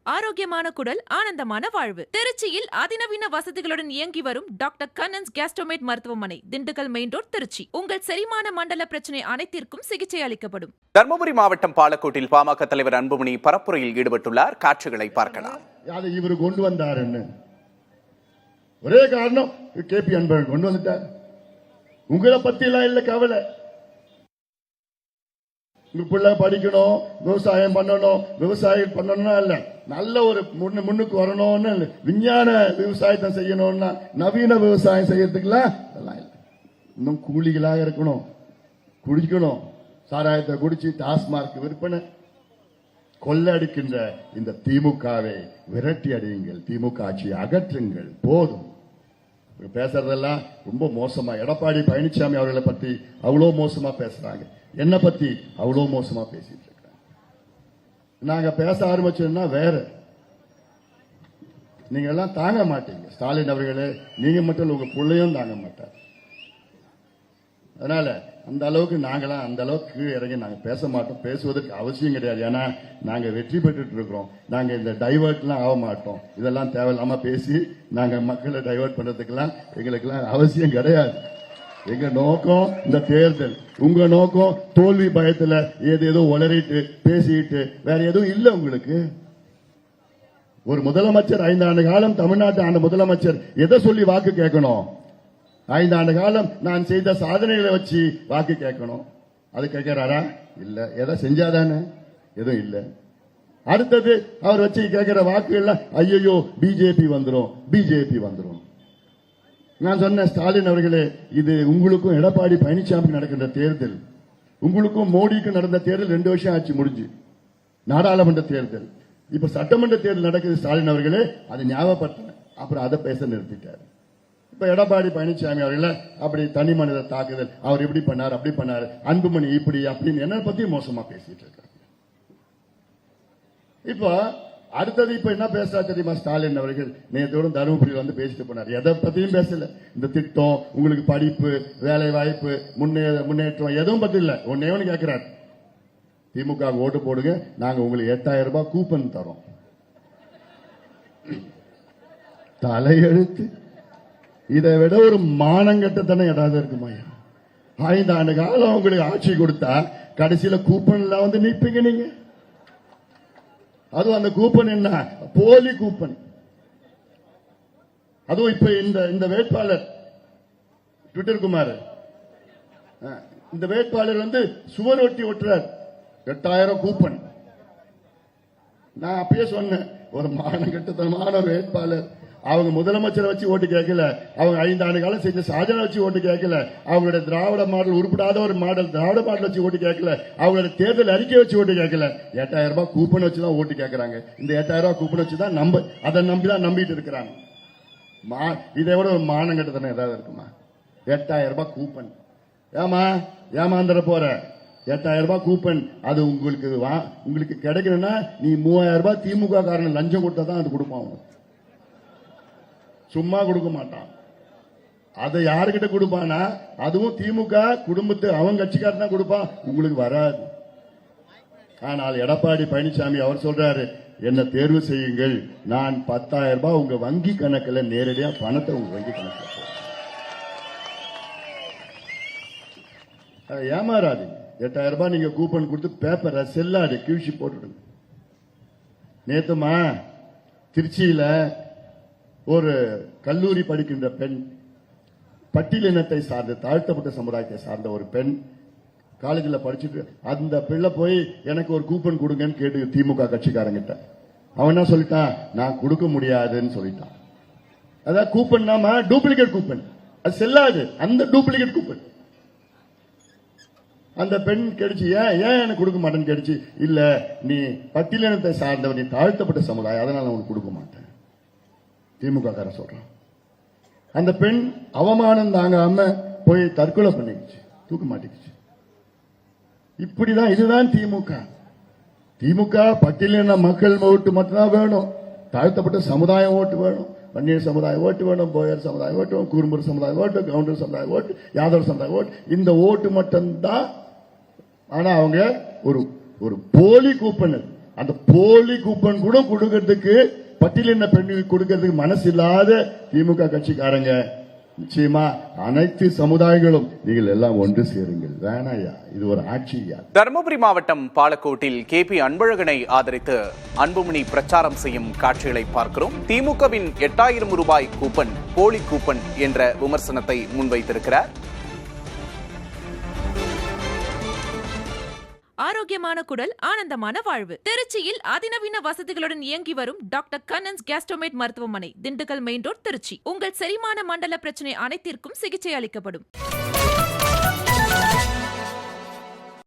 ஆரோக்கியமான குடல், ஆனந்தமான வாழ்வு. திருச்சியில் அதிநவீன வசதிகளுடன் இயங்கி வரும் டாக்டர் கண்ணன்ஸ் கேஸ்ட்ரோமேட் மருத்துவமனை, திண்டுக்கல் மெயின் ரோட், திருச்சி. உங்கள் செரிமான மண்டல பிரச்சனை அனைத்திற்கும் சிகிச்சை அளிக்கப்படும். தர்மபுரி மாவட்டம் பாலக்கோட்டில் பாமக தலைவர் அன்புமணி பரப்புரையில் ஈடுபட்டுள்ளார். காட்சிகளை பார்க்கலாம். இவர் கொண்டு வந்தாருன்னு ஒரே காரணம், கேபி அன்பழகன் கொண்டு வந்துட்டார். உங்களை பத்தி எல்லாம் இல்ல கவலை. உங்க பிள்ளை படிக்கணும், விவசாயம் பண்ணணும், விவசாயம் பண்ணணும்னா இல்ல, நல்ல ஒரு முன்னுக்கு வரணும்னு, விஞ்ஞான விவசாயத்தை செய்யணும்னா, நவீன விவசாயம் செய்யறதுக்குலாம் அதெல்லாம் இல்லை. இன்னும் கூலிகளாக இருக்கணும், குடிக்கணும், சாராயத்தை குடிச்சு டாஸ்மார்க் விற்பனை, கொள்ளடிக்கின்ற இந்த திமுகவை விரட்டி அடியுங்கள், திமுக ஆட்சியை அகற்றுங்கள், போதும். பேசுறதெல்லாம் ரொம்ப மோசமா. எடப்பாடி பழனிசாமி அவர்களை பத்தி அவ்வளவு மோசமா பேசுறாங்க, என்ன பத்தி அவ்வளவு மோசமா பேசிட்டு இருக்காங்க. நாங்க பேச ஆரம்பிச்சோம்னா வேற, நீங்க எல்லாம் தாங்க மாட்டீங்க. ஸ்டாலின் அவர்களே, நீங்க மட்டும் உங்க பிள்ளையும் தாங்க மாட்டார். அதனால அந்த அளவுக்கு நாங்களாம் அந்த அளவுக்கு இறங்கி நாங்க பேச மாட்டோம், பேசுவதற்கு அவசியம் கிடையாது. ஏன்னா நாங்க வெற்றி பெற்றுட்டு இருக்கிறோம். நாங்க இந்த டைவர்ட்லாம் ஆக மாட்டோம். இதெல்லாம் தேவையில்லாம பேசி நாங்க மக்களை டைவர்ட் பண்றதுக்கெல்லாம் எங்களுக்கெல்லாம் அவசியம் கிடையாது. எங்க நோக்கம் இந்த தேர்தல், உங்க நோக்கம் தோல்வி பயத்துல ஏதேதோ உளறிட்டு பேசிட்டு வேற எதுவும் இல்லை உங்களுக்கு. ஒரு முதலமைச்சர் 5 ஆண்டு காலம் தமிழ்நாட்டு ஆண்ட முதலமைச்சர் எதை சொல்லி வாக்கு கேட்கணும்? 5 ஆண்டு காலம் நான் செய்த சாதனைகளை வச்சு வாக்கு கேட்கணும். அது கேட்கிறாரா? இல்ல. எதை செஞ்சாதானே? எதுவும் இல்ல. அடுத்தது அவர் வச்சு கேட்கிற வாக்குகள்லாம் ஐயோ பிஜேபி வந்துரும், பிஜேபி வந்துரும். நான் சொன்ன ஸ்டாலின் அவர்களே, இது உங்களுக்கும் எடப்பாடி பழனிசாமி நடக்கின்ற தேர்தல், உங்களுக்கும் மோடிக்கும் நடந்த தேர்தல் 2 வருஷம் ஆச்சு முடிஞ்சு. நாடாளுமன்ற தேர்தல், இப்ப சட்டமன்ற தேர்தல் நடக்குது. ஸ்டாலின் அவர்களே அதை ஞாபகப்படுத்தின, அப்புறம் அதை பேச நிறுத்திட்டார். இப்ப எடப்பாடி பழனிசாமி அவர்கள அப்படி தனி மனித தாக்குதல், அவர் இப்படி பண்ணார் அப்படி பண்ணாரு, அன்புமணி இப்படி அப்படின்னு என்ன பத்தி மோசமா பேசிட்டு இருக்காங்க. இப்ப அடுத்தது இப்ப என்ன பேசுறா தெரியுமா? ஸ்டாலின் அவர்கள் நேற்றோட தருமபுரியில் வந்து பேசிட்டு போனார். எதை பத்தியும் பேசல. இந்த திட்டம், உங்களுக்கு படிப்பு, வேலை வாய்ப்பு, முன்னேற்றம் எதுவும் பத்தி இல்ல. ஒன்னே ஒன்னு கேட்கிறார், திமுக ஓட்டு போடுங்க, நாங்க உங்களுக்கு 8000 ரூபாய் கூப்பன் தரோம். தலையெழுத்து. இதை விட ஒரு மானங்கட்டத்தனை ஏதாவது இருக்குமா? 5 ஆண்டு காலம் உங்களுக்கு ஆட்சி கொடுத்தா கடைசியில கூப்பன்ல வந்து நிற்பீங்க நீங்க. அதுவும் அந்த கூப்பன் என்ன? போலி கூப்பன். அதுவும் இப்ப இந்த வேட்பாளர் ட்விட்டர் குமார், இந்த வேட்பாளர் வந்து சுவர் ஒட்டி ஒட்டுறார், 8000 கூப்பன். நான் அப்பயே சொன்னேன், ஒரு மானங்கட்டத்தனமான ஒரு வேட்பாளர். அவங்க முதலமைச்சரை வச்சு ஓட்டு கேட்கல, அவங்க 5 ஆண்டு காலம் செஞ்ச சாதனை வச்சு ஓட்டு கேட்கல, அவங்களுடைய திராவிட மாடல் உருப்படாத ஒரு மாடல் திராவிட மாடல் வச்சு ஓட்டு கேட்கல, அவங்களுடைய தேர்தல் அறிக்கை வச்சு ஓட்டு கேட்கல, 8000 ரூபாய் கூப்பன் வச்சுதான் ஓட்டு கேட்கறாங்க. இந்த 8000 ரூபாய் கூப்பன் வச்சுதான் அதை நம்பிதான் நம்பிட்டு இருக்கிறாங்க. இதை விட ஒரு மானங்கட்டத்தனம் ஏதாவது இருக்குமா? 8000 ரூபாய் கூப்பன். ஏமாந்துட போற 8000 ரூபாய் கூப்பன். அது உங்களுக்கு கிடைக்கணும்னா நீ 3000 ரூபாய் திமுக காரன் லஞ்சம் கொடுத்தா தான் அது கொடுப்பான். சும்மா கொடுக்க மாட்டான். அதை யாருக்கிட்ட கொடுப்பானா? அதுவும் திமுக குடும்பத்து அவன் கட்சிக்காரன் தான் கொடுப்பான், உங்களுக்கு வராது. ஆனால் எடப்பாடி பழனிசாமி அவர் சொல்றாரு, என்ன தேர்வு செய்யுங்கள், நான் 10,000 ரூபாய் உங்க வங்கி கணக்கில் நேரடியா பணத்தை உங்க வங்கி கணக்கில். ஏமாறாதீங்க. 8000 ரூபாய் நீங்க கூப்பன் கொடுத்து பேப்பரை செல்லாடு கிழிச்சு போட்டுடுங்க. நேத்துமா திருச்சியில ஒரு கல்லூரி படிக்கின்ற பெண், பட்டியலினத்தை சார்ந்த தாழ்த்தப்பட்ட சமுதாயத்தை சார்ந்த ஒரு பெண் காலேஜில் படிச்சுட்டு, அந்த பிள்ளை போய் எனக்கு ஒரு கூப்பன் கொடுங்கன்னு கேட்டு திமுக கட்சிக்காரங்கிட்ட, அவன் என்ன சொல்லிட்டான், நான் கொடுக்க முடியாதுன்னு சொல்லிட்டான். அதான் கூப்பன் நாம டூப்ளிகேட் கூப்பன், அது செல்லாது. அந்த டூப்ளிகேட் கூப்பன் அந்த பெண் கிடைச்சு, ஏன் எனக்கு கொடுக்க மாட்டேன்னு கிடைச்சு, இல்ல நீ பட்டியலினத்தை சார்ந்தவன், நீ தாழ்த்தப்பட்ட சமுதாயம், அதனால உனக்கு கொடுக்க மாட்டேன் திமுக கார சொல்றான். அந்த பெண் அவமானம் தாங்காம போய் தற்கொலை பண்ணிக்கிச்சு, தூக்க மாட்டேங்குச்சு. இப்படிதான், இதுதான் திமுக. திமுக பட்டியலின மக்கள் ஓட்டு மட்டும்தான் வேணும், தாழ்த்தப்பட்ட சமுதாயம் ஓட்டு வேணும், வன்னியர் சமுதாயம் ஓட்டு வேணும், போயர் சமுதாயம் ஓட்டு வேணும், குறும்பூர் சமுதாயம் ஓட்டு, கவுண்டர் சமுதாயம் ஓட்டு, யாதவ சமுதாயம் ஓட்டு, இந்த ஓட்டு மட்டும்தான். ஆனா அவங்க ஒரு போலி கூப்பன், அந்த போலி கூப்பன் கூட கொடுக்கறதுக்கு பட்டியலின பெண்களுக்கு கொடுக்கறதுக்கு மனசு இல்லாத திமுக கட்சிக்காரங்க. நிச்சயமா அனைத்து சமுதாயங்களும் நீங்கள் எல்லாம் ஒன்று சேருங்கள். வேணாயா, இது ஒரு ஆட்சியா. தருமபுரி மாவட்டம் பாலக்கோட்டில் KP அன்பழகனை ஆதரித்து அன்புமணி பிரச்சாரம் செய்யும் காட்சிகளை பார்க்கிறோம். திமுகவின் 8000 ரூபாய் கூப்பன் போலி கூப்பன் என்ற விமர்சனத்தை முன்வைத்திருக்கிறார். ஆரோக்கியமான குடல், ஆனந்தமான வாழ்வு. திருச்சியில் அதிநவீன வசதிகளுடன் இயங்கி வரும் டாக்டர் கண்ணன்ஸ் கேஸ்ட்ரோமேட் மருத்துவமனை, திண்டுக்கல் மெயின் ரோட், திருச்சி. உங்கள் செரிமான மண்டல பிரச்சனை அனைத்திற்கும் சிகிச்சை அளிக்கப்படும்.